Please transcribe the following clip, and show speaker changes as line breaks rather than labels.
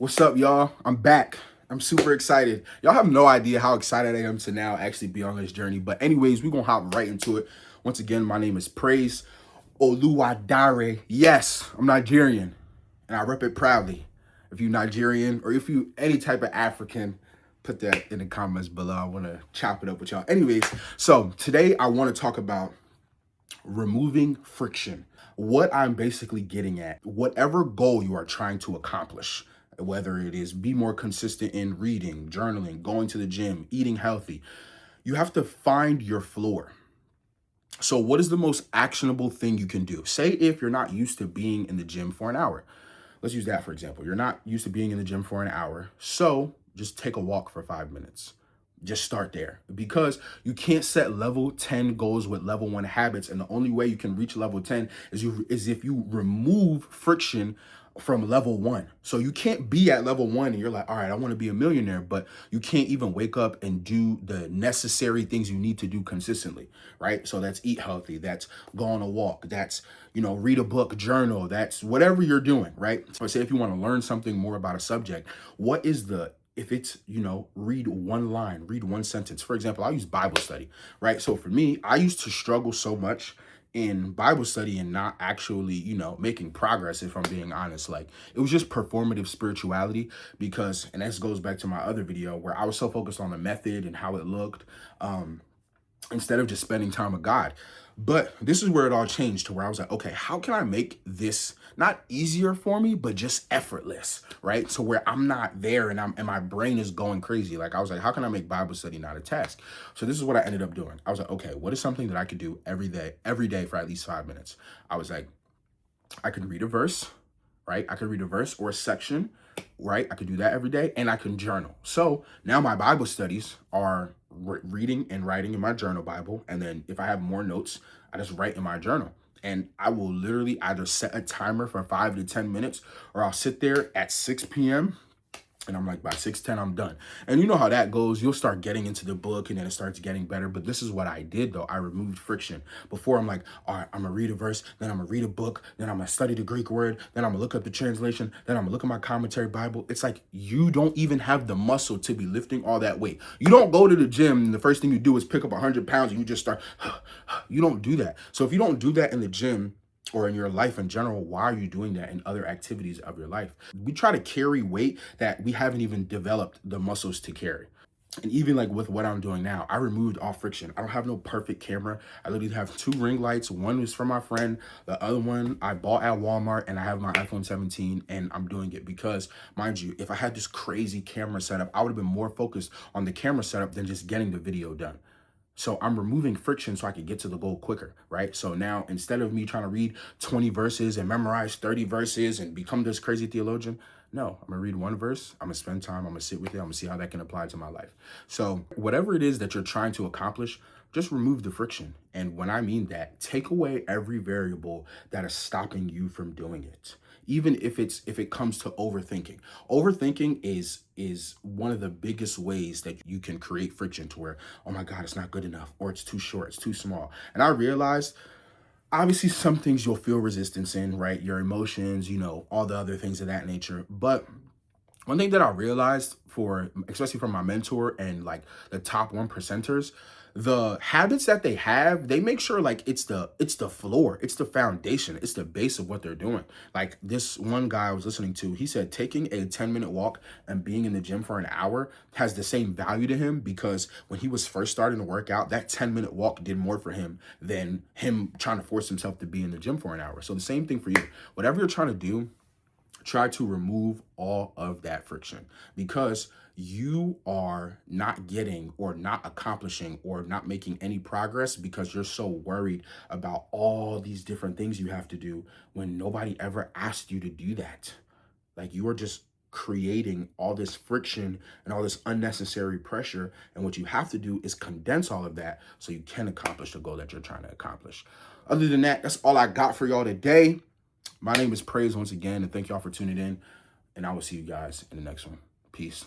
What's up, y'all? I'm back. I'm super excited. Y'all have no idea how excited I am to now actually be on this journey. But anyways, we're going to hop right into it. Once again, my name is Praise Oluwadare. Yes, I'm Nigerian, and I rep it proudly. If you're Nigerian or if you any type of African, put that in the comments below. I want to chop it up with y'all. Anyways, so today I want to talk about removing friction. What I'm basically getting at, whatever goal you are trying to accomplish, whether it is be more consistent in reading, journaling, going to the gym, eating healthy, you have to find your floor. So, what is the most actionable thing you can do? Say if you're not used to being in the gym for an hour. Let's use that for example. You're not used to being in the gym for an hour. So, just take a walk for 5 minutes. Just start there because you can't set level 10 goals with level 1 habits. And the only way you can reach level 10 is if you remove friction from level 1. So you can't be at level 1 and you're like, all right, I want to be a millionaire, but you can't even wake up and do the necessary things you need to do consistently, right? So that's eat healthy, that's go on a walk, that's, read a book, journal, that's whatever you're doing, right? So say if you want to learn something more about a subject, what is the if it's, read one line, read one sentence. For example, I use Bible study, right? So for me, I used to struggle so much in Bible study and not actually, making progress, if I'm being honest. Like it was just performative spirituality because, and this goes back to my other video where I was so focused on the method and how it looked, instead of just spending time with God. But this is where it all changed to where I was like, okay, how can I make this not easier for me, but just effortless, right? So where I'm not there and my brain is going crazy. Like I was like, how can I make Bible study not a task? So this is what I ended up doing. I was like, okay, what is something that I could do every day for at least 5 minutes? I was like, I could read a verse, right? I could read a verse or a section, right? I could do that every day and I can journal. So now my Bible studies are reading and writing in my journal Bible. And then if I have more notes, I just write in my journal. And I will literally either set a timer for 5 to 10 minutes or I'll sit there at 6 p.m. and I'm like, by 6:10, I'm done. And you know how that goes. You'll start getting into the book and then it starts getting better. But this is what I did, though. I removed friction. Before, I'm like, all right, I'm going to read a verse. Then I'm going to read a book. Then I'm going to study the Greek word. Then I'm going to look up the translation. Then I'm going to look at my commentary Bible. It's like you don't even have the muscle to be lifting all that weight. You don't go to the gym and the first thing you do is pick up 100 pounds and you just start. You don't do that. So if you don't do that in the gym, or in your life in general, why are you doing that in other activities of your life? We try to carry weight that we haven't even developed the muscles to carry. And even like with what I'm doing now, I removed all friction. I don't have no perfect camera. I literally have 2 ring lights. One was from my friend. The other one I bought at Walmart, and I have my iPhone 17 and I'm doing it because, mind you, if I had this crazy camera setup, I would have been more focused on the camera setup than just getting the video done. So I'm removing friction so I can get to the goal quicker, right? So now instead of me trying to read 20 verses and memorize 30 verses and become this crazy theologian, no, I'm gonna read one verse, I'm gonna spend time, I'm gonna sit with it, I'm gonna see how that can apply to my life. So whatever it is that you're trying to accomplish, just remove the friction. And when I mean that, take away every variable that is stopping you from doing it. Even if it comes to overthinking. Overthinking is one of the biggest ways that you can create friction to where, oh my God, it's not good enough, or it's too short, it's too small. And I realized obviously some things you'll feel resistance in, right? Your emotions, all the other things of that nature. But one thing that I realized especially from my mentor and like the top 1%ers, the habits that they have, they make sure like it's the floor, it's the foundation, it's the base of what they're doing. Like this one guy I was listening to, he said taking a 10-minute walk and being in the gym for an hour has the same value to him because when he was first starting to work out, that 10-minute walk did more for him than him trying to force himself to be in the gym for an hour. So the same thing for you. Whatever you're trying to do, try to remove all of that friction because you are not getting or not accomplishing or not making any progress because you're so worried about all these different things you have to do when nobody ever asked you to do that. Like you are just creating all this friction and all this unnecessary pressure. And what you have to do is condense all of that so you can accomplish the goal that you're trying to accomplish. Other than that, that's all I got for y'all today. My name is Praise once again, and thank y'all for tuning in. And I will see you guys in the next one. Peace.